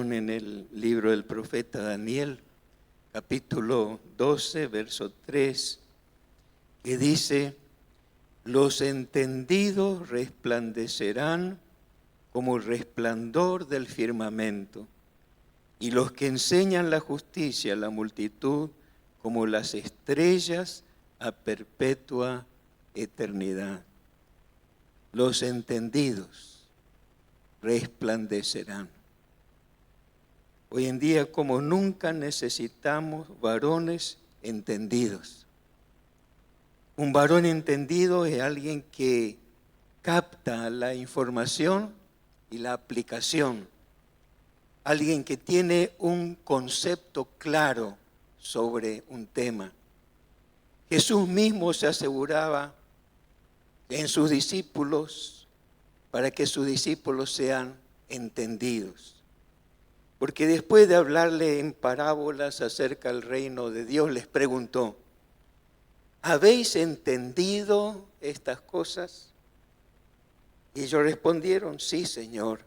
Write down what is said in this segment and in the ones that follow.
meditación en el libro del profeta Daniel, capítulo 12, verso 3, que dice: los entendidos resplandecerán como el resplandor del firmamento, y los que enseñan la justicia a la multitud como las estrellas a perpetua eternidad. Los entendidos resplandecerán. Hoy en día, como nunca, necesitamos varones entendidos. Un varón entendido es alguien que capta la información y la aplicación. Alguien que tiene un concepto claro sobre un tema. Jesús mismo se aseguraba en sus discípulos para que sus discípulos sean entendidos. Porque después de hablarle en parábolas acerca del reino de Dios, les preguntó: ¿habéis entendido estas cosas? Y ellos respondieron: sí, Señor.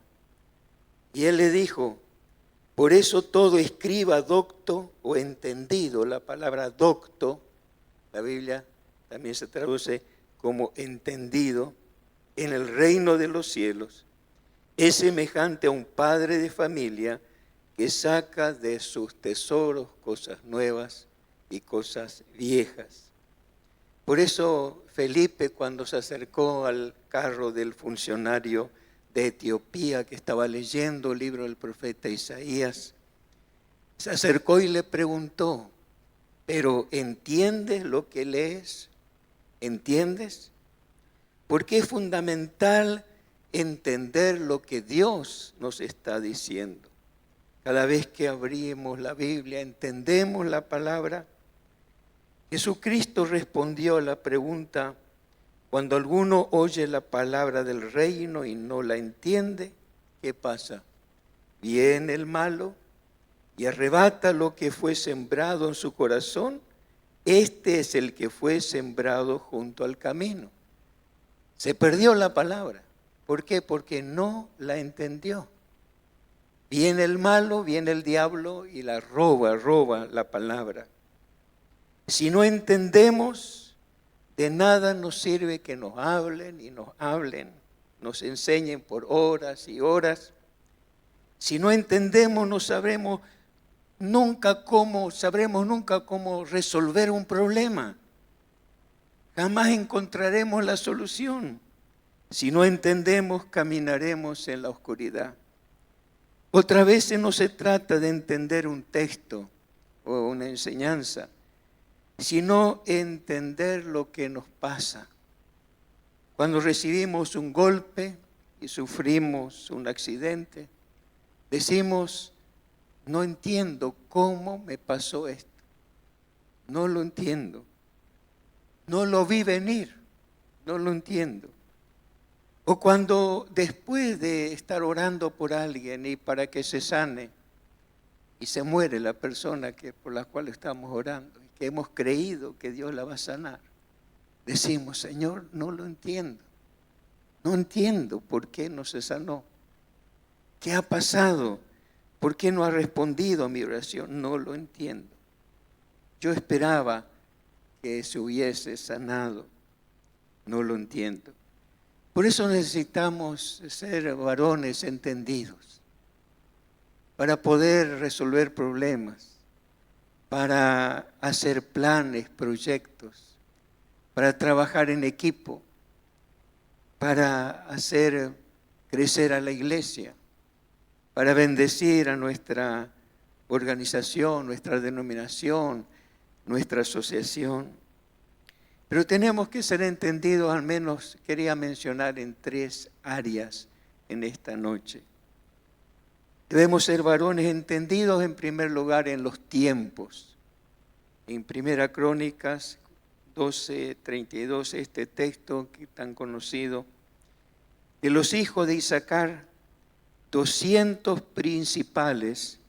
Y él le dijo: por eso todo escriba docto o entendido, la palabra docto, la Biblia también se traduce como entendido, en el reino de los cielos, es semejante a un padre de familia que saca de sus tesoros cosas nuevas y cosas viejas. Por eso Felipe, cuando se acercó al carro del funcionario de Etiopía que estaba leyendo el libro del profeta Isaías, se acercó y le preguntó: ¿pero entiendes lo que lees? ¿Entiendes? Porque es fundamental entender lo que Dios nos está diciendo. Cada vez que abrimos la Biblia, entendemos la palabra. Jesucristo respondió a la pregunta: cuando alguno oye la palabra del reino y no la entiende, ¿qué pasa? Viene el malo y arrebata lo que fue sembrado en su corazón. Este es el que fue sembrado junto al camino. Se perdió la palabra. ¿Por qué? Porque no la entendió. Viene el malo, viene el diablo y la roba la palabra. Si no entendemos, de nada nos sirve que nos hablen y nos hablen, nos enseñen por horas y horas. Si no entendemos, no sabremos nunca cómo resolver un problema. Jamás encontraremos la solución. Si no entendemos, caminaremos en la oscuridad. Otras veces no se trata de entender un texto o una enseñanza, sino entender lo que nos pasa. Cuando recibimos un golpe y sufrimos un accidente, decimos: no entiendo cómo me pasó esto. No lo entiendo. No lo vi venir. No lo entiendo. O cuando después de estar orando por alguien y para que se sane y se muere la persona por la cual estamos orando y que hemos creído que Dios la va a sanar, decimos: Señor, no lo entiendo. No entiendo por qué no se sanó. ¿Qué ha pasado? ¿Por qué no ha respondido a mi oración? No lo entiendo. Yo esperaba que se hubiese sanado. No lo entiendo. Por eso necesitamos ser varones entendidos para poder resolver problemas, para hacer planes, proyectos, para trabajar en equipo, para hacer crecer a la iglesia, para bendecir a nuestra organización, nuestra denominación, nuestra asociación. Pero tenemos que ser entendidos, al menos quería mencionar en 3 áreas en esta noche. Debemos ser varones entendidos en primer lugar en los tiempos. En 1 Crónicas 12:32, este texto que tan conocido, de los hijos de Isaacar, 200 principales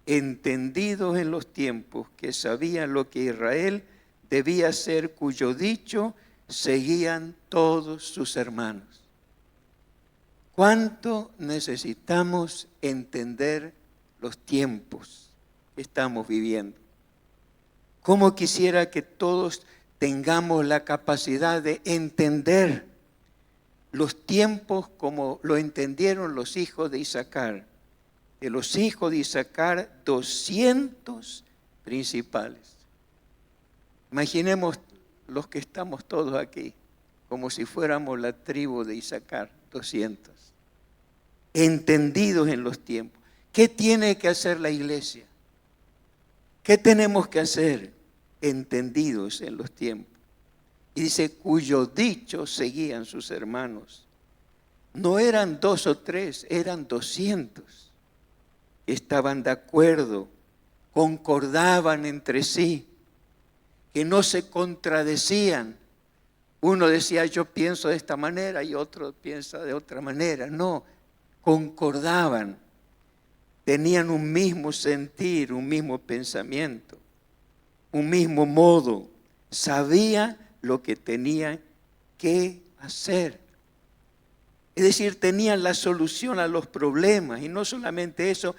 entendidos en los tiempos, que sabían lo que Israel debía ser, cuyo dicho seguían todos sus hermanos. ¿Cuánto necesitamos entender los tiempos que estamos viviendo. Cómo quisiera que todos tengamos la capacidad de entender los tiempos como lo entendieron los hijos de Isaacar. De los hijos de Isaacar, 200 principales. Imaginemos los que estamos todos aquí, como si fuéramos la tribu de Isaacar, 200. Entendidos en los tiempos. ¿Qué tiene que hacer la iglesia? ¿Qué tenemos que hacer? Entendidos en los tiempos. Y dice, cuyo dicho seguían sus hermanos. No eran 2 o 3, eran 200. Estaban de acuerdo, concordaban entre sí, que no se contradecían. Uno decía, yo pienso de esta manera y otro piensa de otra manera. No, concordaban, tenían un mismo sentir, un mismo pensamiento, un mismo modo. Sabían lo que tenían que hacer. Es decir, tenían la solución a los problemas. Y no solamente eso,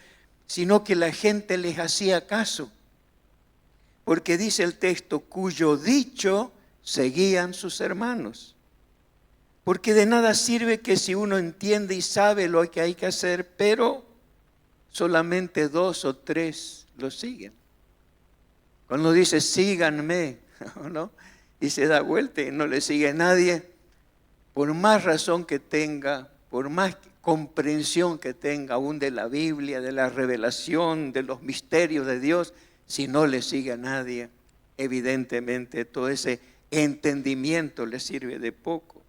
sino que la gente les hacía caso. Porque dice el texto, cuyo dicho seguían sus hermanos. Porque de nada sirve que si uno entiende y sabe lo que hay que hacer, pero solamente 2 o 3 lo siguen. Cuando dice síganme, ¿no? Y se da vuelta y no le sigue nadie, por más razón que tenga, por más comprensión que tenga aún de la Biblia, de la revelación, de los misterios de Dios, si no le sigue a nadie, evidentemente todo ese entendimiento le sirve de poco.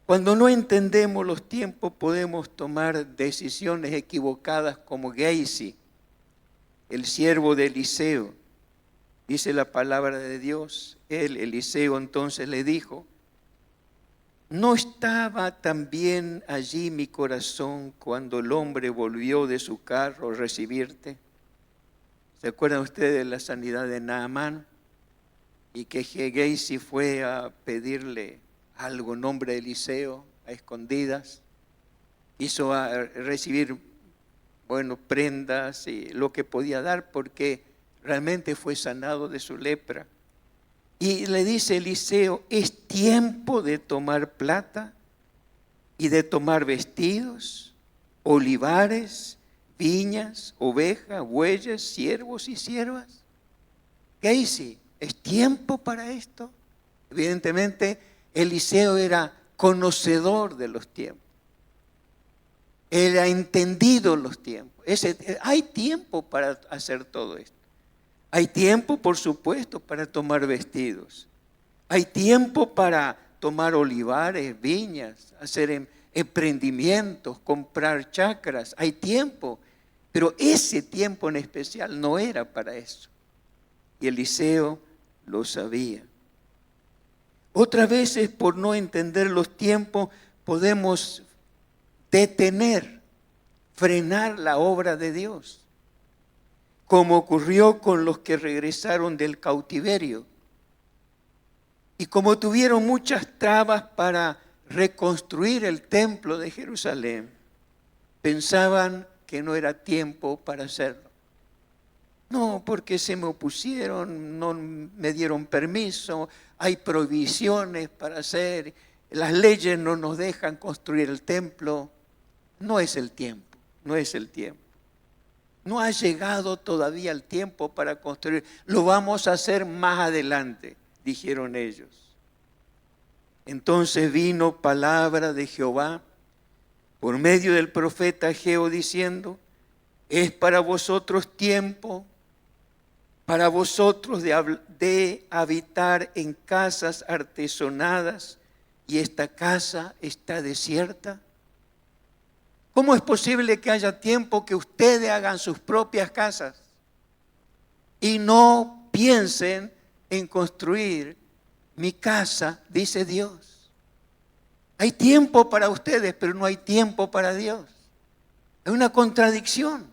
Cuando no entendemos los tiempos podemos tomar decisiones equivocadas como Gehazi, el siervo de Eliseo. Dice la palabra de Dios, Eliseo entonces le dijo, ¿no estaba también allí mi corazón cuando el hombre volvió de su carro a recibirte? ¿Se acuerdan ustedes de la sanidad de Naamán? Y que Gehazi fue a pedirle algo en nombre de Eliseo a escondidas. Hizo a recibir, prendas y lo que podía dar porque realmente fue sanado de su lepra. Y le dice Eliseo, es tiempo de tomar plata y de tomar vestidos, olivares, viñas, ovejas, bueyes, siervos y siervas. ¿Qué hice? ¿Es tiempo para esto? Evidentemente, Eliseo era conocedor de los tiempos. Era entendido los tiempos. Hay tiempo para hacer todo esto. Hay tiempo, por supuesto, para tomar vestidos. Hay tiempo para tomar olivares, viñas, hacer emprendimientos, comprar chacras. Hay tiempo, pero ese tiempo en especial no era para eso. Y Eliseo lo sabía. Otras veces, por no entender los tiempos, podemos detener, frenar la obra de Dios. Como ocurrió con los que regresaron del cautiverio. Y como tuvieron muchas trabas para reconstruir el templo de Jerusalén, pensaban que no era tiempo para hacerlo. No, porque se me opusieron, no me dieron permiso, hay prohibiciones para hacer, las leyes no nos dejan construir el templo. No es el tiempo, no es el tiempo. No ha llegado todavía el tiempo para construir. Lo vamos a hacer más adelante, dijeron ellos. Entonces vino palabra de Jehová por medio del profeta Ageo diciendo, es para vosotros tiempo, para vosotros de habitar en casas artesonadas y esta casa está desierta. ¿Cómo es posible que haya tiempo que ustedes hagan sus propias casas y no piensen en construir mi casa, dice Dios? Hay tiempo para ustedes, pero no hay tiempo para Dios. Es una contradicción.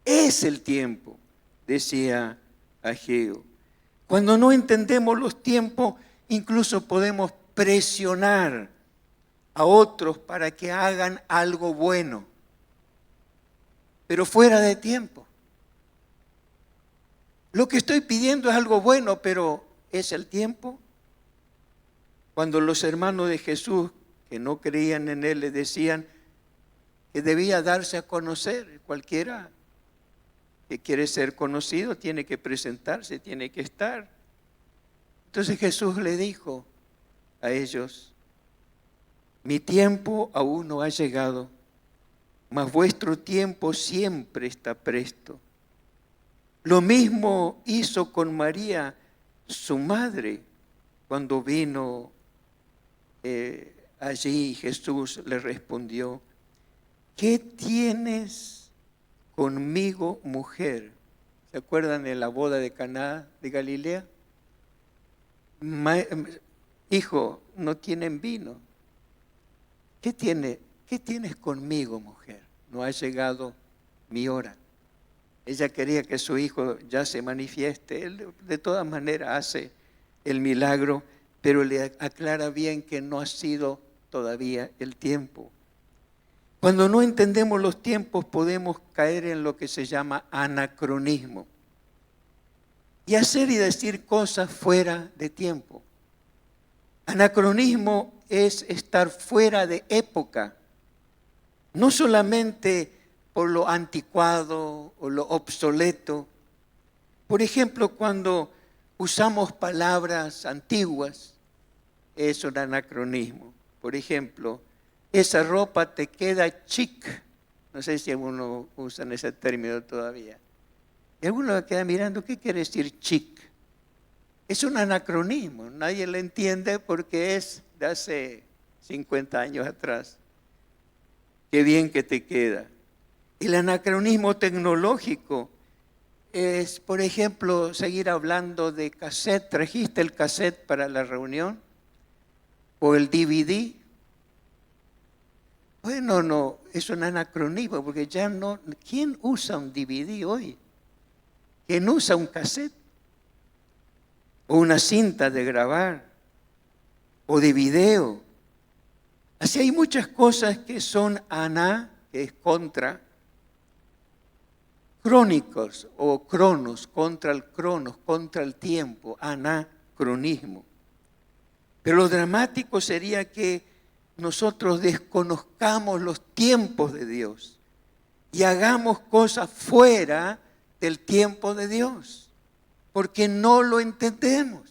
Es el tiempo, decía Ageo. Cuando no entendemos los tiempos, incluso podemos presionar a otros para que hagan algo bueno. pero fuera de tiempo. Lo que estoy pidiendo es algo bueno, pero ¿es el tiempo? Cuando los hermanos de Jesús, que no creían en Él, le decían que debía darse a conocer, cualquiera que quiere ser conocido tiene que presentarse, tiene que estar. Entonces Jesús le dijo a ellos: mi tiempo aún no ha llegado, mas vuestro tiempo siempre está presto. Lo mismo hizo con María, su madre, cuando vino allí. Jesús le respondió: ¿qué tienes conmigo, mujer? ¿Se acuerdan de la boda de Caná de Galilea? Hijo, no tienen vino. ¿Qué tienes conmigo, mujer? No ha llegado mi hora. Ella quería que su hijo ya se manifieste. Él de todas maneras hace el milagro, pero le aclara bien que no ha sido todavía el tiempo. Cuando no entendemos los tiempos, podemos caer en lo que se llama anacronismo y hacer y decir cosas fuera de tiempo. Anacronismo es estar fuera de época, no solamente por lo anticuado o lo obsoleto. Por ejemplo, cuando usamos palabras antiguas, es un anacronismo. Por ejemplo, esa ropa te queda chic. No sé si algunos usan ese término todavía. Y alguno queda mirando, ¿qué quiere decir chic? Es un anacronismo, nadie lo entiende porque es de hace 50 años atrás. Qué bien que te queda. El anacronismo tecnológico es, por ejemplo, seguir hablando de cassette. ¿Trajiste el cassette para la reunión? ¿O el DVD? Bueno, no, es un anacronismo porque ya no. ¿Quién usa un DVD hoy? ¿Quién usa un cassette? O una cinta de grabar, o de video. Así hay muchas cosas que son que es contra, crónicos o cronos, contra el cronos, contra el tiempo, anacronismo. Pero lo dramático sería que nosotros desconozcamos los tiempos de Dios y hagamos cosas fuera del tiempo de Dios, porque no lo entendemos.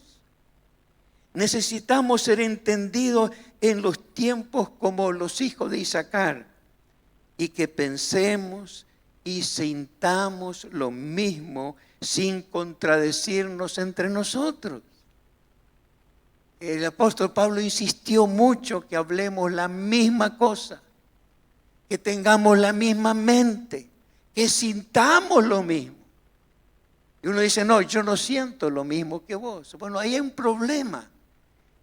Necesitamos ser entendidos en los tiempos como los hijos de Isaacar y que pensemos y sintamos lo mismo sin contradecirnos entre nosotros. El apóstol Pablo insistió mucho que hablemos la misma cosa, que tengamos la misma mente, que sintamos lo mismo. Y uno dice, no, yo no siento lo mismo que vos. Bueno, ahí hay un problema.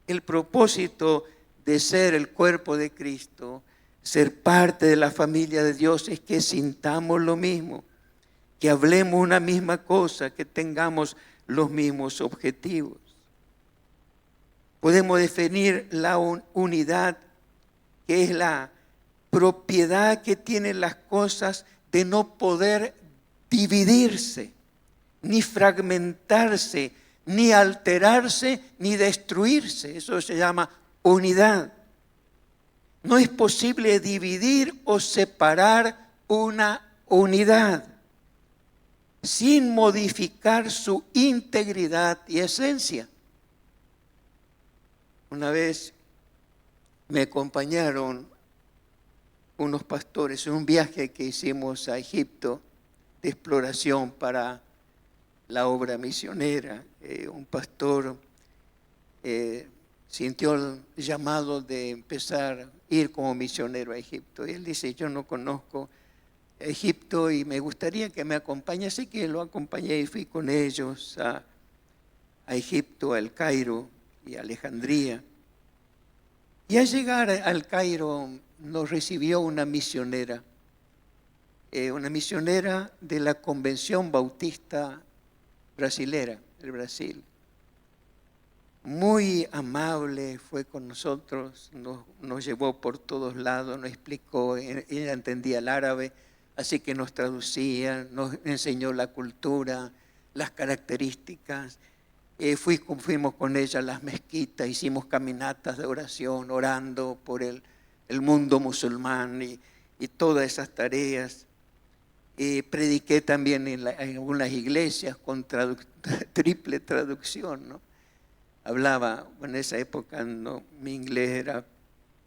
El propósito de ser el cuerpo de Cristo, ser parte de la familia de Dios, es que sintamos lo mismo, que hablemos una misma cosa, que tengamos los mismos objetivos. Podemos definir la unidad, que es la propiedad que tienen las cosas de no poder dividirse, ni fragmentarse, ni alterarse, ni destruirse. Eso se llama unidad. No es posible dividir o separar una unidad sin modificar su integridad y esencia. Una vez me acompañaron unos pastores en un viaje que hicimos a Egipto de exploración para la obra misionera. Un pastor sintió el llamado de empezar a ir como misionero a Egipto. Y él dice, yo no conozco Egipto y me gustaría que me acompañe. Así que lo acompañé y fui con ellos a Egipto, al Cairo y a Alejandría. Y al llegar al Cairo nos recibió una misionera de la Convención Bautista Brasilera, del Brasil. Muy amable fue con nosotros, nos llevó por todos lados, nos explicó, ella entendía el árabe, Así que nos traducía, nos enseñó la cultura, las características. Fuimos con ella a las mezquitas, hicimos caminatas de oración, orando por el mundo musulmán y todas esas tareas. Prediqué también en algunas iglesias con triple traducción, ¿no? Hablaba, en esa época no, mi inglés era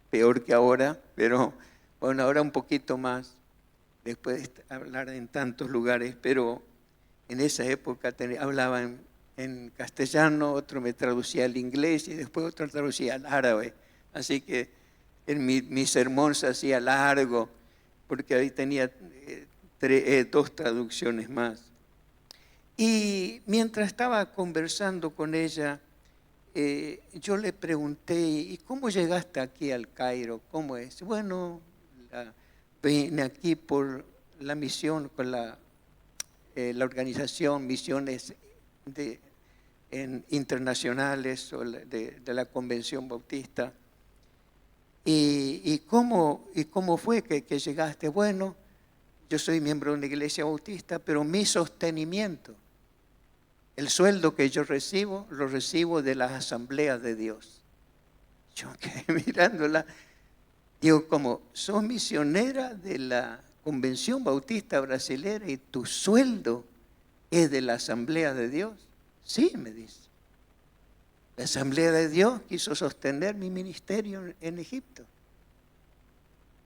peor que ahora, pero bueno, ahora un poquito más, después de hablar en tantos lugares, pero en esa época hablaba en castellano, otro me traducía al inglés y después otro traducía al árabe. Así que en mi sermón se hacía largo, porque ahí tenía 2 traducciones más. Y mientras estaba conversando con ella, yo le pregunté, ¿y cómo llegaste aquí al Cairo? ¿Cómo es? Bueno, vine aquí por la misión, con la organización Misiones Internacionales de la Convención Bautista. ¿Y cómo fue que llegaste? Bueno, yo soy miembro de una iglesia bautista, pero mi sostenimiento, el sueldo que yo recibo, lo recibo de las asambleas de Dios. Yo quedé mirándola, digo, como sos misionera de la Convención Bautista Brasilera y tu sueldo es de la Asamblea de Dios. Sí, me dice. La Asamblea de Dios quiso sostener mi ministerio en Egipto.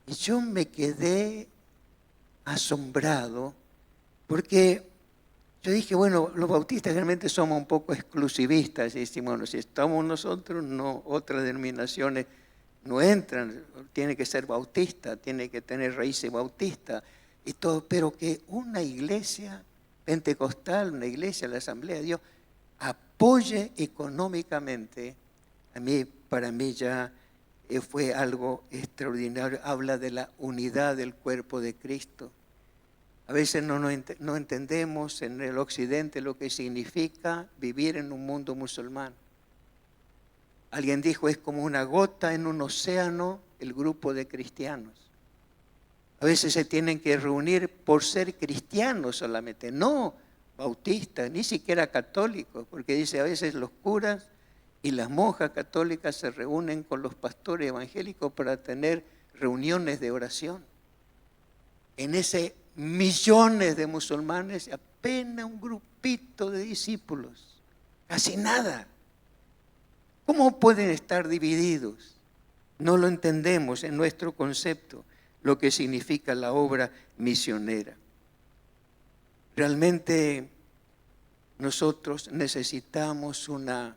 Y yo me quedé asombrado porque yo dije, bueno, los bautistas realmente somos un poco exclusivistas. Y decimos, bueno, si estamos nosotros, no, otras denominaciones no entran. Tiene que ser bautista, tiene que tener raíces bautistas y todo. Pero que una iglesia pentecostal, una iglesia de la Asamblea de Dios, apoye económicamente, para mí ya fue algo extraordinario. Habla de la unidad del cuerpo de Cristo. A veces no entendemos en el occidente lo que significa vivir en un mundo musulmán. Alguien dijo, es como una gota en un océano el grupo de cristianos. A veces se tienen que reunir por ser cristianos solamente, no bautistas, ni siquiera católicos, porque dice a veces los curas y las monjas católicas se reúnen con los pastores evangélicos para tener reuniones de oración. En ese millones de musulmanes, apenas un grupito de discípulos, casi nada. ¿Cómo pueden estar divididos? No lo entendemos en nuestro concepto, lo que significa la obra misionera. Realmente nosotros necesitamos una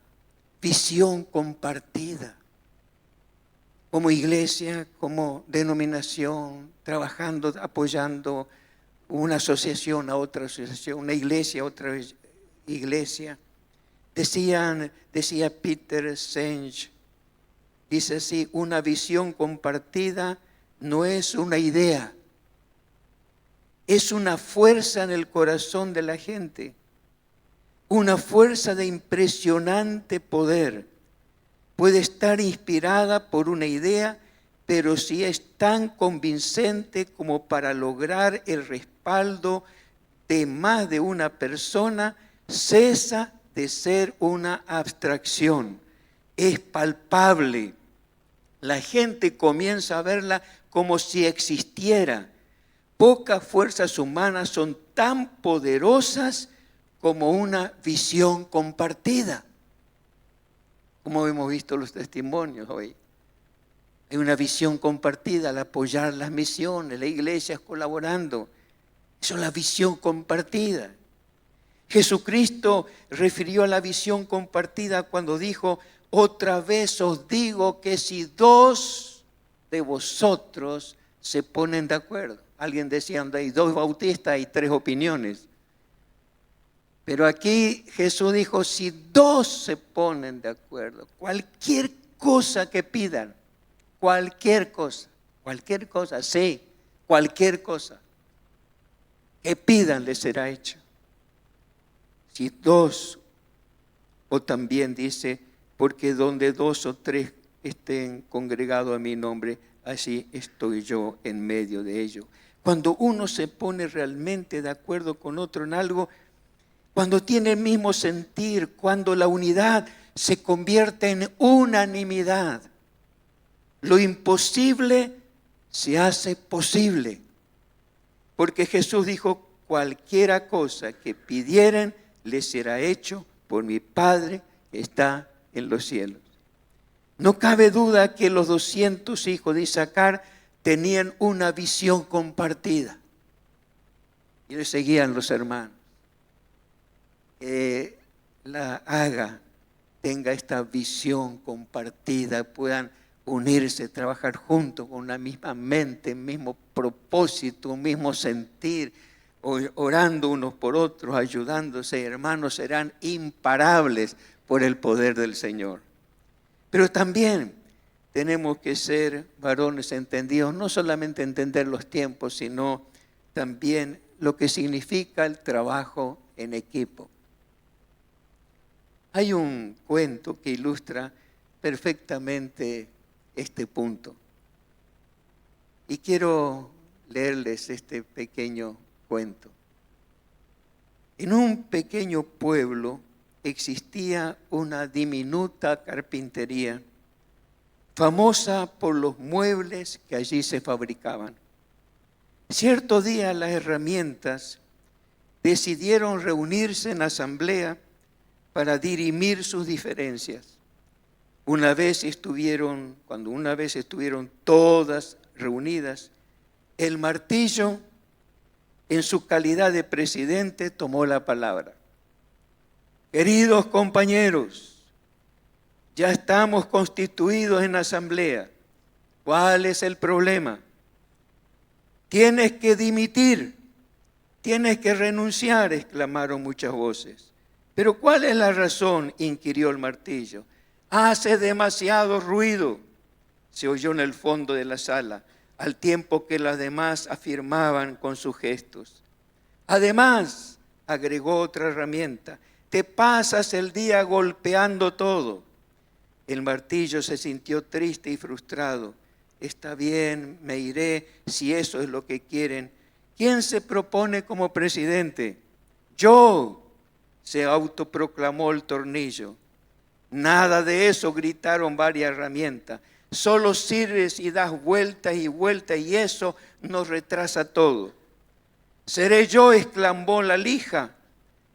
visión compartida. Como iglesia, como denominación, trabajando, apoyando una asociación a otra asociación, una iglesia a otra iglesia. Decía Peter Senge, dice así, una visión compartida no es una idea, es una fuerza en el corazón de la gente, una fuerza de impresionante poder. Puede estar inspirada por una idea, pero si es tan convincente como para lograr el respaldo de más de una persona, cesa de ser una abstracción. Es palpable. La gente comienza a verla como si existiera. Pocas fuerzas humanas son tan poderosas como una visión compartida. Como hemos visto los testimonios hoy. Hay una visión compartida al apoyar las misiones, las iglesias colaborando. Eso es la visión compartida. Jesucristo refirió a la visión compartida cuando dijo, otra vez os digo que si 2 de vosotros se ponen de acuerdo. Alguien decía, donde hay 2 bautistas hay 3 opiniones. Pero aquí Jesús dijo, si 2 se ponen de acuerdo, cualquier cosa que pidan, cualquier cosa, sí, cualquier cosa que pidan les será hecho. Si 2, o también dice, porque donde 2 o 3 estén congregados a mi nombre, así estoy yo en medio de ellos. Cuando uno se pone realmente de acuerdo con otro en algo, cuando tiene el mismo sentir, cuando la unidad se convierte en unanimidad, lo imposible se hace posible. Porque Jesús dijo, cualquiera cosa que pidieren les será hecho por mi Padre que está en los cielos. No cabe duda que los 200 hijos de Isaacar tenían una visión compartida. Y le seguían los hermanos. La haga, tenga esta visión compartida, puedan unirse, trabajar juntos con una misma mente, mismo propósito, un mismo sentir, orando unos por otros, ayudándose. Hermanos, serán imparables por el poder del Señor. Pero también tenemos que ser varones entendidos, no solamente entender los tiempos, sino también lo que significa el trabajo en equipo. Hay un cuento que ilustra perfectamente este punto. Y quiero leerles este pequeño cuento. En un pequeño pueblo existía una diminuta carpintería, famosa por los muebles que allí se fabricaban. Cierto día las herramientas decidieron reunirse en asamblea para dirimir sus diferencias. Cuando una vez estuvieron todas reunidas, el martillo, en su calidad de presidente, tomó la palabra. Queridos compañeros, ya estamos constituidos en asamblea. ¿Cuál es el problema? Tienes que dimitir, tienes que renunciar, exclamaron muchas voces. ¿Pero cuál es la razón?, inquirió el martillo. Hace demasiado ruido, se oyó en el fondo de la sala, al tiempo que las demás afirmaban con sus gestos. Además, agregó otra herramienta, te pasas el día golpeando todo. El martillo se sintió triste y frustrado. Está bien, me iré si eso es lo que quieren. ¿Quién se propone como presidente? Yo, se autoproclamó el tornillo. Nada de eso, gritaron varias herramientas. Solo sirves y das vueltas y vueltas y eso nos retrasa todo. Seré yo, exclamó la lija.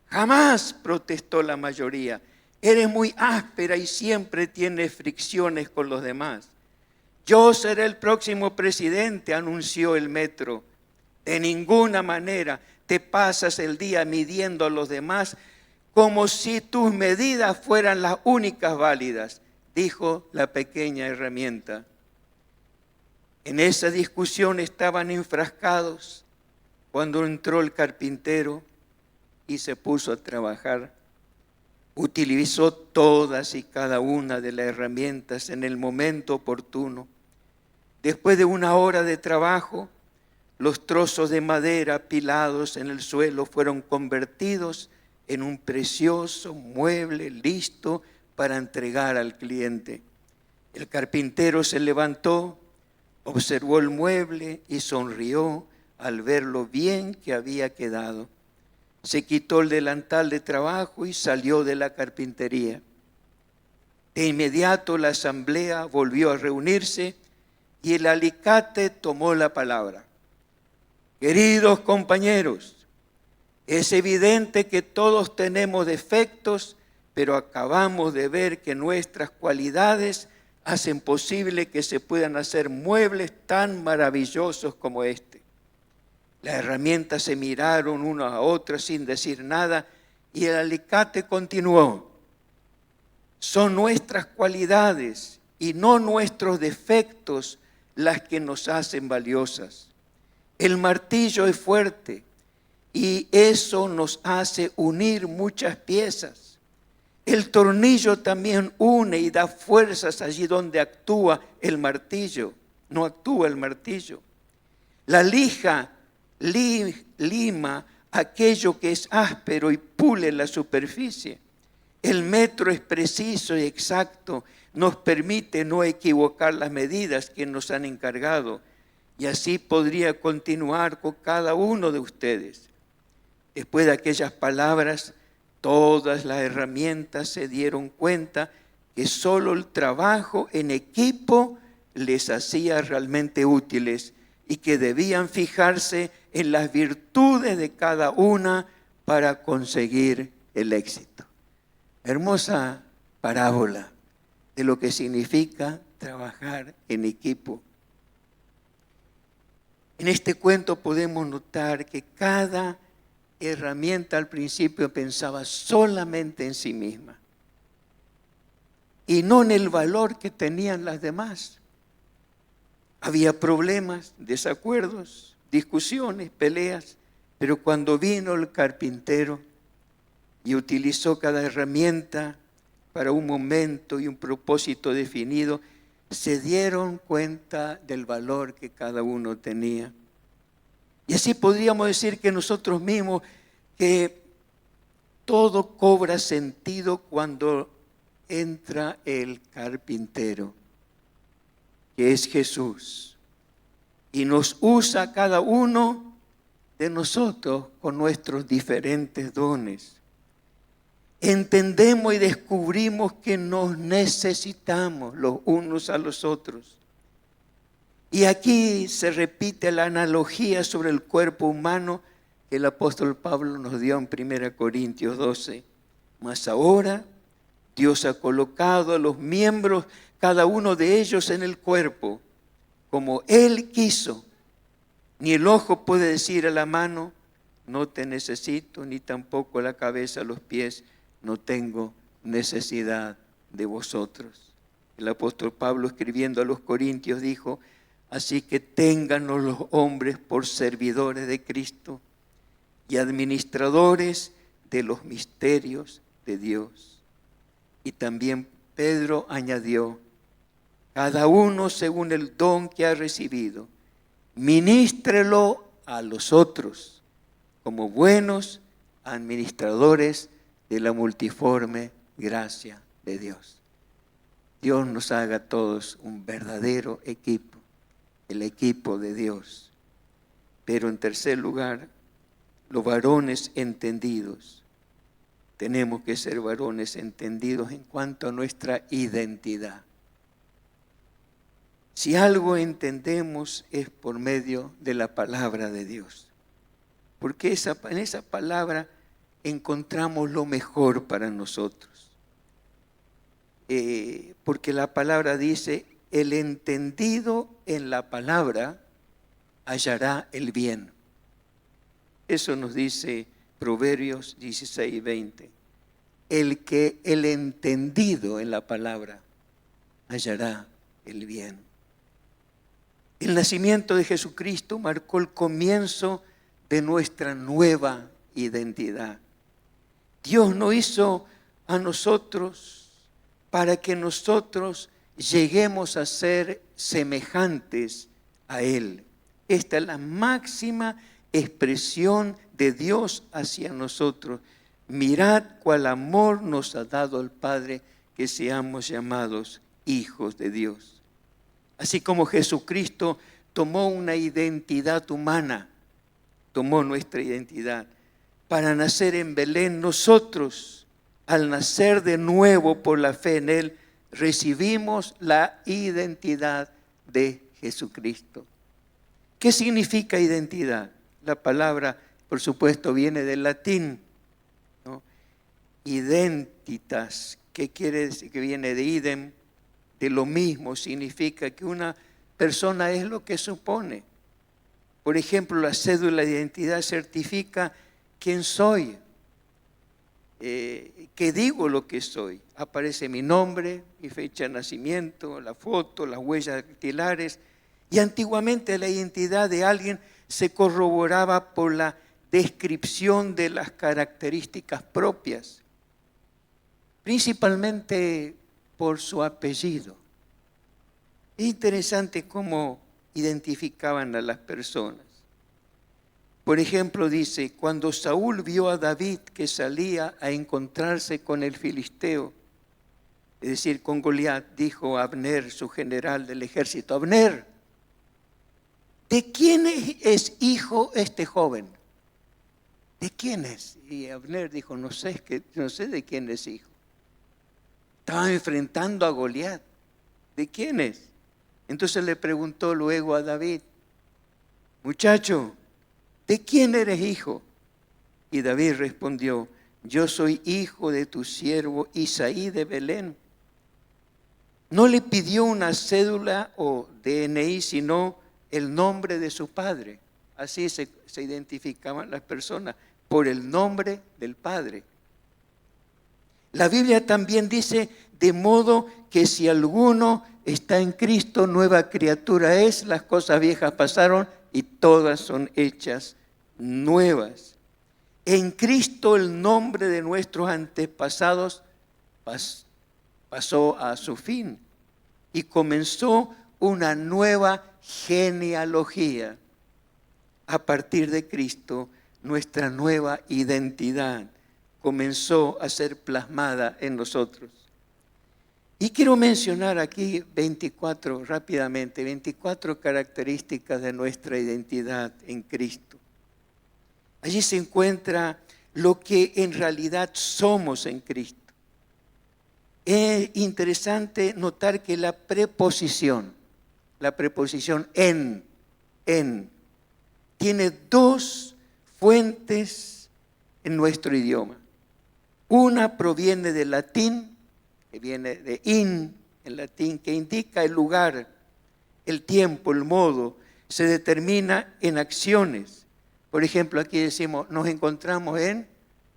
Jamás, protestó la mayoría. Eres muy áspera y siempre tienes fricciones con los demás. Yo seré el próximo presidente, anunció el metro. De ninguna manera te pasas el día midiendo a los demás como si tus medidas fueran las únicas válidas, dijo la pequeña herramienta. En esa discusión estaban enfrascados cuando entró el carpintero y se puso a trabajar. Utilizó todas y cada una de las herramientas en el momento oportuno. Después de una hora de trabajo, los trozos de madera apilados en el suelo fueron convertidos en un precioso mueble listo para entregar al cliente. El carpintero se levantó, observó el mueble y sonrió al ver lo bien que había quedado. Se quitó el delantal de trabajo y salió de la carpintería. De inmediato la asamblea volvió a reunirse y el alicate tomó la palabra. Queridos compañeros, es evidente que todos tenemos defectos, pero acabamos de ver que nuestras cualidades hacen posible que se puedan hacer muebles tan maravillosos como este. Las herramientas se miraron unas a otras sin decir nada y el alicate continuó. Son nuestras cualidades y no nuestros defectos las que nos hacen valiosas. El martillo es fuerte y eso nos hace unir muchas piezas. El tornillo también une y da fuerzas allí donde actúa el martillo. No actúa el martillo. La lija lima aquello que es áspero y pule la superficie. El metro es preciso y exacto, nos permite no equivocar las medidas que nos han encargado. Y así podría continuar con cada uno de ustedes. Después de aquellas palabras, todas las herramientas se dieron cuenta que solo el trabajo en equipo les hacía realmente útiles y que debían fijarse en las virtudes de cada una para conseguir el éxito. Hermosa parábola de lo que significa trabajar en equipo. En este cuento podemos notar que cada herramienta al principio pensaba solamente en sí misma y no en el valor que tenían las demás. Había problemas, desacuerdos, discusiones, peleas, pero cuando vino el carpintero y utilizó cada herramienta para un momento y un propósito definido, se dieron cuenta del valor que cada uno tenía. Y así podríamos decir que nosotros mismos, que todo cobra sentido cuando entra el carpintero, que es Jesús, y nos usa cada uno de nosotros con nuestros diferentes dones. Entendemos y descubrimos que nos necesitamos los unos a los otros. Y aquí se repite la analogía sobre el cuerpo humano que el apóstol Pablo nos dio en 1 Corintios 12. Mas ahora Dios ha colocado a los miembros, cada uno de ellos en el cuerpo, como Él quiso. Ni el ojo puede decir a la mano, no te necesito, ni tampoco la cabeza a los pies, no tengo necesidad de vosotros. El apóstol Pablo, escribiendo a los Corintios, dijo: así que téngannos los hombres por servidores de Cristo y administradores de los misterios de Dios. Y también Pedro añadió: cada uno según el don que ha recibido, ministrelo a los otros como buenos administradores de la multiforme gracia de Dios. Dios nos haga a todos un verdadero equipo, el equipo de Dios. Pero en tercer lugar, los varones entendidos. Tenemos que ser varones entendidos en cuanto a nuestra identidad. Si algo entendemos es por medio de la palabra de Dios. Porque en esa palabra encontramos lo mejor para nosotros. Porque la palabra dice: el entendido en la palabra hallará el bien. Eso nos dice Proverbios 16:20. El entendido en la palabra hallará el bien. El nacimiento de Jesucristo marcó el comienzo de nuestra nueva identidad. Dios nos hizo a nosotros para que nosotros lleguemos a ser semejantes a Él. Esta es la máxima expresión de Dios hacia nosotros. Mirad cuál amor nos ha dado el Padre, que seamos llamados hijos de Dios. Así como Jesucristo tomó una identidad humana, tomó nuestra identidad para nacer en Belén, nosotros, al nacer de nuevo por la fe en Él, recibimos la identidad de Jesucristo. ¿Qué significa identidad? La palabra, por supuesto, viene del latín, ¿no? Identitas, ¿qué quiere decir? Que viene de idem, de lo mismo. Significa que una persona es lo que supone. Por ejemplo, la cédula de identidad certifica quién soy, que digo lo que soy. Aparece mi nombre, mi fecha de nacimiento, la foto, las huellas dactilares. Y antiguamente la identidad de alguien se corroboraba por la descripción de las características propias, principalmente por su apellido. Es interesante cómo identificaban a las personas. Por ejemplo, dice: cuando Saúl vio a David que salía a encontrarse con el filisteo, es decir, con Goliat, dijo a Abner, su general del ejército: Abner, ¿de quién es hijo este joven? ¿De quién es? Y Abner dijo, no sé de quién es hijo. Estaba enfrentando a Goliat. ¿De quién es? Entonces le preguntó luego a David, muchacho, ¿de quién eres hijo? Y David respondió, yo soy hijo de tu siervo Isaí de Belén. No le pidió una cédula o DNI, sino el nombre de su padre. Así se identificaban las personas, por el nombre del Padre. La Biblia también dice, de modo que si alguno está en Cristo, nueva criatura es, las cosas viejas pasaron y todas son hechas nuevas. En Cristo el nombre de nuestros antepasados pasó a su fin y comenzó una nueva genealogía. A partir de Cristo, nuestra nueva identidad comenzó a ser plasmada en nosotros. Y quiero mencionar aquí 24 características de nuestra identidad en Cristo. Allí se encuentra lo que en realidad somos en Cristo. Es interesante notar que la preposición en, tiene dos fuentes en nuestro idioma. Una proviene del latín, que viene de in, en latín, que indica el lugar, el tiempo, el modo, se determina en acciones. Por ejemplo, aquí decimos, nos encontramos en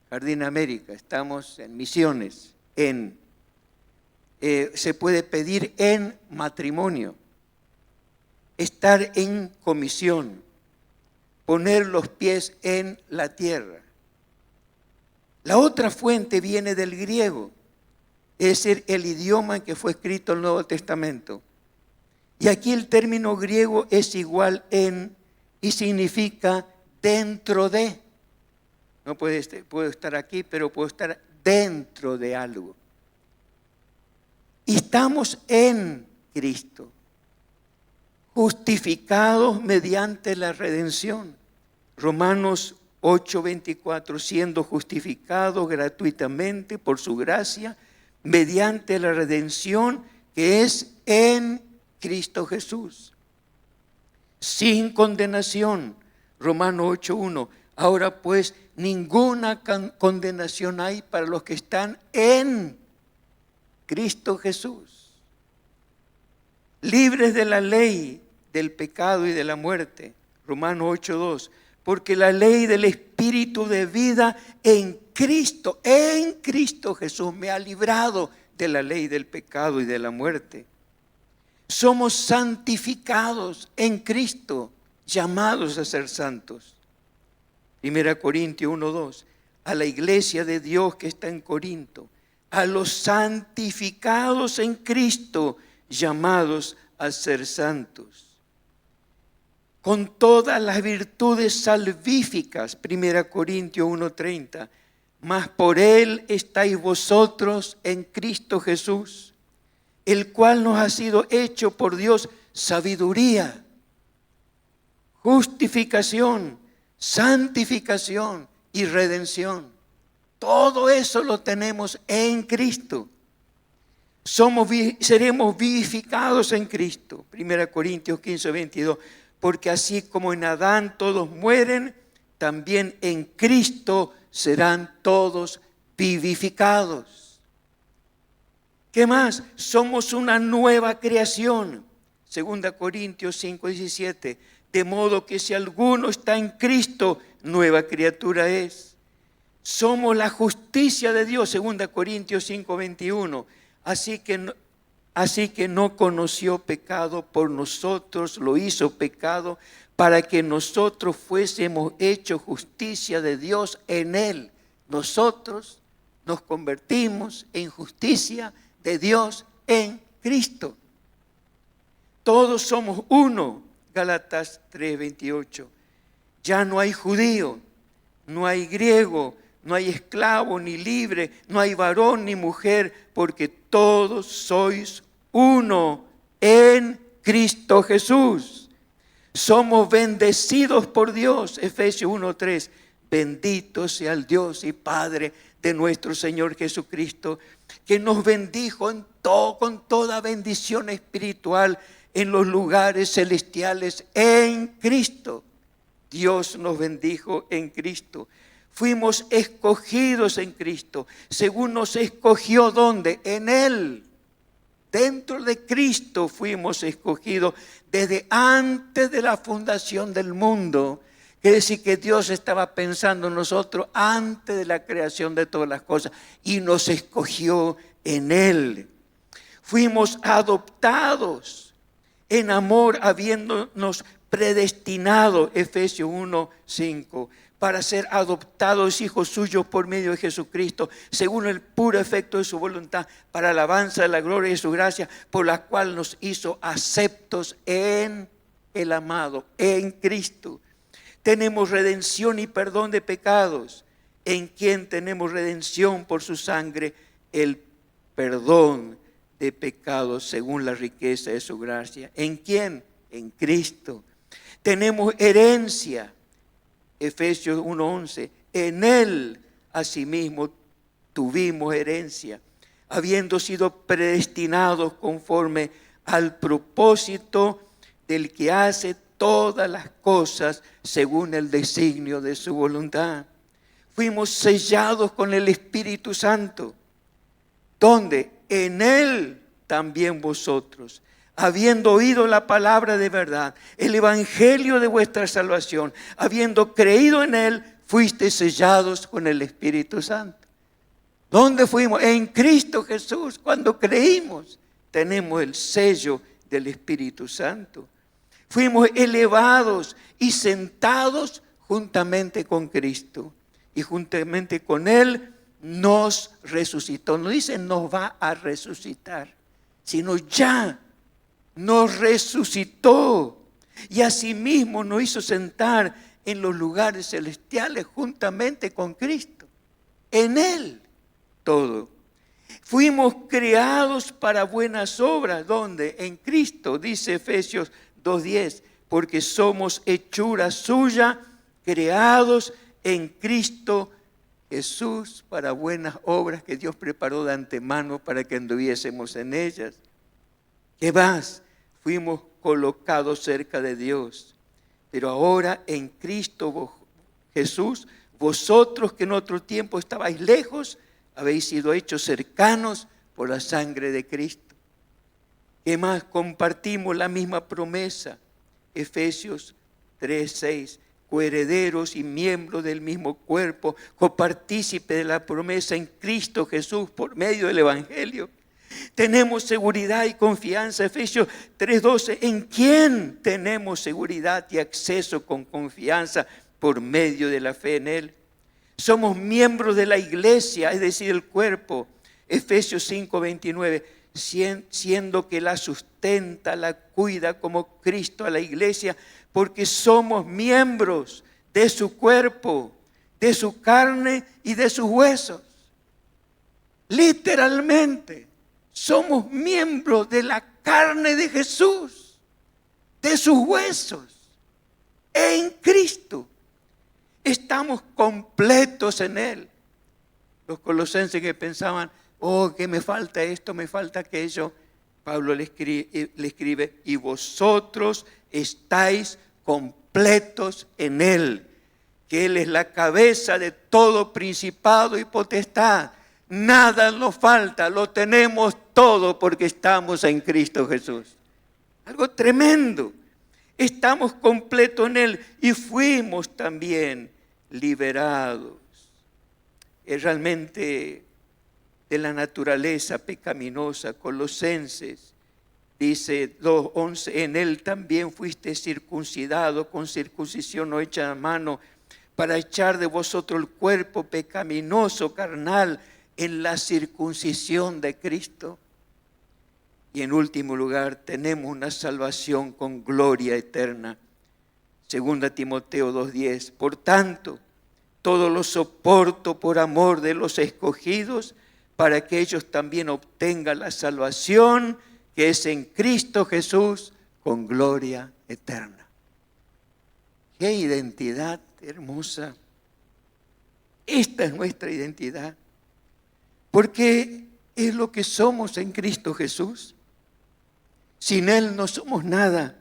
Jardín América, estamos en Misiones, se puede pedir en matrimonio, estar en comisión, poner los pies en la tierra. La otra fuente viene del griego, es decir, el idioma en que fue escrito el Nuevo Testamento. Y aquí el término griego es igual en y significa dentro de. No puedo estar aquí, pero puedo estar dentro de algo. Y estamos en Cristo, justificados mediante la redención. Romanos 8:24, siendo justificados gratuitamente por su gracia, mediante la redención que es en Cristo Jesús. Sin condenación, Romanos 8:1. Ahora pues, ninguna condenación hay para los que están en Cristo Jesús, libres de la ley, del pecado y de la muerte. Romanos 8:2, porque la ley del Espíritu de vida en Cristo Jesús me ha librado de la ley del pecado y de la muerte. Somos santificados en Cristo, llamados a ser santos. 1 Corintios 1:2, a la iglesia de Dios que está en Corinto, a los santificados en Cristo, llamados a ser santos. Con todas las virtudes salvíficas, 1 Corintios 1:30, mas por Él estáis vosotros en Cristo Jesús, el cual nos ha sido hecho por Dios sabiduría, justificación, santificación y redención. Todo eso lo tenemos en Cristo. Seremos vivificados en Cristo. 1 Corintios 15:22. Porque así como en Adán todos mueren, también en Cristo serán todos vivificados. ¿Qué más? Somos una nueva creación. 2 Corintios 5:17. De modo que si alguno está en Cristo, nueva criatura es. Somos la justicia de Dios, 2 Corintios 5:21. Así que no conoció pecado, por nosotros lo hizo pecado, para que nosotros fuésemos hechos justicia de Dios en Él. Nosotros nos convertimos en justicia de Dios en Cristo. Todos somos uno, Gálatas 3:28. Ya no hay judío, no hay griego, no hay esclavo ni libre, no hay varón ni mujer, porque todos sois uno en Cristo Jesús. Somos bendecidos por Dios. Efesios 1:3. Bendito sea el Dios y Padre de nuestro Señor Jesucristo, que nos bendijo con toda bendición espiritual en los lugares celestiales en Cristo. Dios nos bendijo en Cristo. Fuimos escogidos en Cristo, según nos escogió, ¿dónde? En Él. Dentro de Cristo fuimos escogidos desde antes de la fundación del mundo. Quiere decir que Dios estaba pensando en nosotros antes de la creación de todas las cosas y nos escogió en Él. Fuimos adoptados en amor, habiéndonos predestinado, Efesios 1:5, para ser adoptados hijos suyos por medio de Jesucristo, según el puro efecto de su voluntad, para alabanza de la gloria de su gracia, por la cual nos hizo aceptos en el amado, en Cristo. Tenemos redención y perdón de pecados, en quien tenemos redención por su sangre, el perdón de pecados según la riqueza de su gracia. ¿En quién? En Cristo. Tenemos herencia, Efesios 1:11. En Él asimismo tuvimos herencia, habiendo sido predestinados conforme al propósito del que hace todas las cosas según el designio de su voluntad. Fuimos sellados con el Espíritu Santo, donde en Él también vosotros, habiendo oído la palabra de verdad, el evangelio de vuestra salvación, habiendo creído en Él, fuisteis sellados con el Espíritu Santo. ¿Dónde fuimos? En Cristo Jesús. Cuando creímos, tenemos el sello del Espíritu Santo. Fuimos elevados y sentados juntamente con Cristo. Y juntamente con Él nos resucitó. No dice nos va a resucitar, sino ya nos resucitó. Y asimismo nos hizo sentar en los lugares celestiales juntamente con Cristo. En Él todo. Fuimos creados para buenas obras. ¿Dónde? En Cristo, dice Efesios 2:10, porque somos hechura suya, creados en Cristo Jesús para buenas obras que Dios preparó de antemano para que anduviésemos en ellas. ¿Qué más? Fuimos colocados cerca de Dios. Pero ahora en Cristo Jesús, vosotros que en otro tiempo estabais lejos, habéis sido hechos cercanos por la sangre de Cristo. ¿Qué más? Compartimos la misma promesa. Efesios 3:6. Coherederos y miembros del mismo cuerpo, copartícipe de la promesa en Cristo Jesús por medio del Evangelio. Tenemos seguridad y confianza. Efesios 3:12. ¿En quién tenemos seguridad y acceso con confianza por medio de la fe en Él? Somos miembros de la iglesia, es decir, el cuerpo. Efesios 5:29. Siendo que la sustenta, la cuida como Cristo a la iglesia, porque somos miembros de su cuerpo, de su carne y de sus huesos. Literalmente, somos miembros de la carne de Jesús, de sus huesos, en Cristo. Estamos completos en Él. Los colosenses que pensaban, oh, que me falta esto, me falta aquello. Pablo le escribe, y vosotros estáis completos en Él, que Él es la cabeza de todo principado y potestad. Nada nos falta, lo tenemos todo porque estamos en Cristo Jesús. Algo tremendo. Estamos completos en Él y fuimos también liberados. Es realmente de la naturaleza pecaminosa. Colosenses dice 2:11, en Él también fuiste circuncidado con circuncisión no hecha a mano, para echar de vosotros el cuerpo pecaminoso carnal en la circuncisión de Cristo. Y en último lugar, tenemos una salvación con gloria eterna. 2 Timoteo 2:10, por tanto, todo lo soporto por amor de los escogidos, para que ellos también obtengan la salvación que es en Cristo Jesús con gloria eterna. ¡Qué identidad hermosa! Esta es nuestra identidad, porque es lo que somos en Cristo Jesús. Sin Él no somos nada,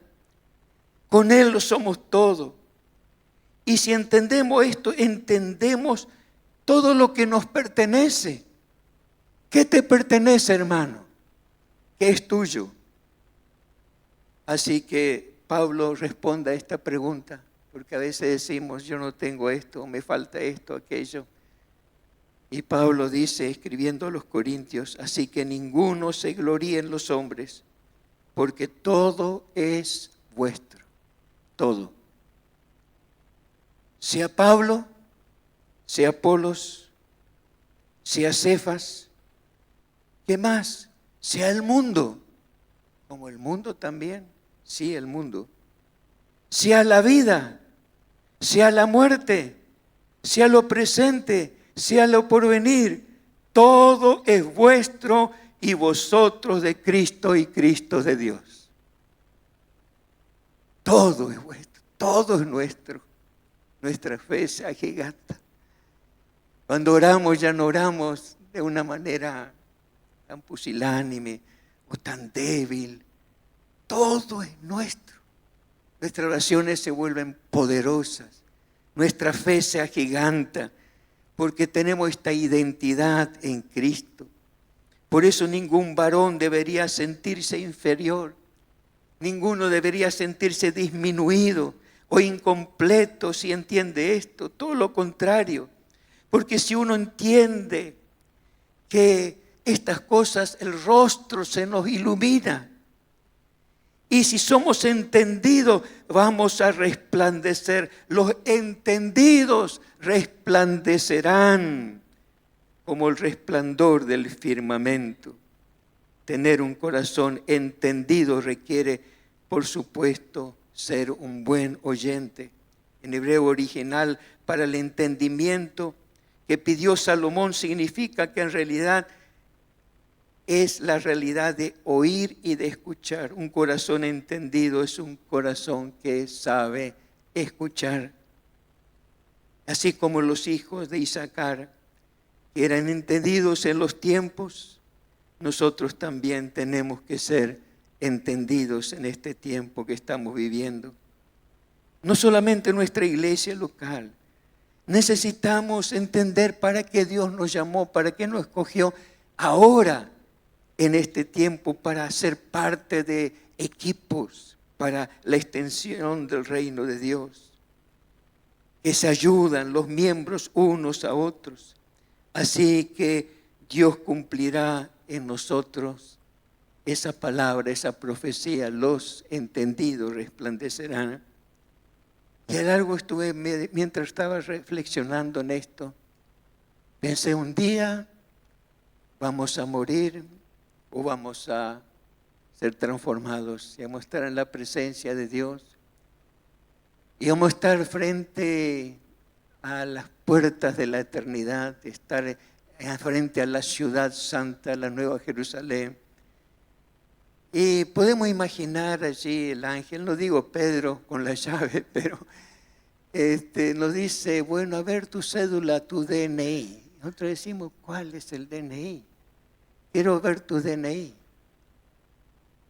con Él lo somos todo. Y si entendemos esto, entendemos todo lo que nos pertenece. ¿Qué te pertenece, hermano? ¿Qué es tuyo? Así que Pablo responde a esta pregunta, porque a veces decimos, yo no tengo esto, me falta esto, aquello. Y Pablo dice, escribiendo a los Corintios, así que ninguno se gloríe en los hombres, porque todo es vuestro, todo. Sea Pablo, sea Apolos, sea Cefas, ¿qué más? Sea el mundo, como el mundo también, sí, el mundo. Sea la vida, sea la muerte, sea lo presente, sea lo porvenir, todo es vuestro y vosotros de Cristo y Cristo de Dios. Todo es vuestro, todo es nuestro. Nuestra fe se agiganta. Cuando oramos ya no oramos de una manera tan pusilánime o tan débil. Todo es nuestro. Nuestras oraciones se vuelven poderosas. Nuestra fe se agiganta porque tenemos esta identidad en Cristo. Por eso ningún varón debería sentirse inferior. Ninguno debería sentirse disminuido o incompleto si entiende esto. Todo lo contrario. Porque si uno entiende que estas cosas, el rostro se nos ilumina. Y si somos entendidos, vamos a resplandecer. Los entendidos resplandecerán como el resplandor del firmamento. Tener un corazón entendido requiere, por supuesto, ser un buen oyente. En hebreo original, para el entendimiento que pidió Salomón, significa que en realidad es la realidad de oír y de escuchar. Un corazón entendido es un corazón que sabe escuchar. Así como los hijos de Isaacar, que eran entendidos en los tiempos, nosotros también tenemos que ser entendidos en este tiempo que estamos viviendo. No solamente nuestra iglesia local. Necesitamos entender para qué Dios nos llamó, para qué nos escogió ahora en este tiempo para ser parte de equipos para la extensión del reino de Dios. Que se ayudan los miembros unos a otros. Así que Dios cumplirá en nosotros esa palabra, esa profecía. Los entendidos resplandecerán. Y a largo estuve, mientras estaba reflexionando en esto, pensé un día vamos a morir o vamos a ser transformados y vamos a estar en la presencia de Dios y vamos a estar frente a las puertas de la eternidad, estar frente a la ciudad santa, la nueva Jerusalén. Y podemos imaginar allí el ángel, no digo Pedro con la llave, pero nos dice, bueno, a ver tu cédula, tu DNI. Nosotros decimos, ¿cuál es el DNI? Quiero ver tu DNI.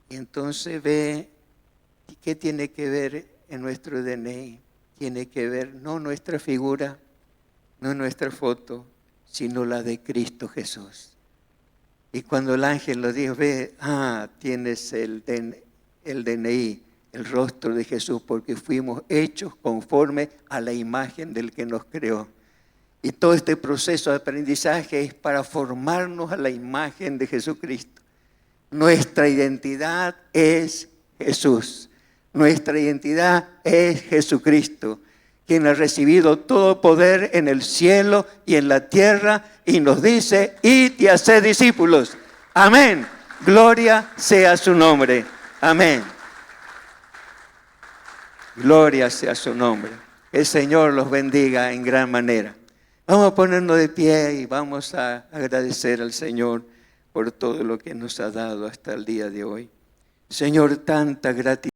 Y entonces ve, ¿qué tiene que ver en nuestro DNI? Tiene que ver no nuestra figura, no nuestra foto, sino la de Cristo Jesús. Y cuando el ángel lo dijo, ve, tienes el DNI, el rostro de Jesús, porque fuimos hechos conforme a la imagen del que nos creó. Y todo este proceso de aprendizaje es para formarnos a la imagen de Jesucristo. Nuestra identidad es Jesús. Nuestra identidad es Jesucristo, quien ha recibido todo poder en el cielo y en la tierra y nos dice, id y haced discípulos. Amén. Gloria sea su nombre. Amén. Gloria sea su nombre. El Señor los bendiga en gran manera. Vamos a ponernos de pie y vamos a agradecer al Señor por todo lo que nos ha dado hasta el día de hoy. Señor, tanta gratitud.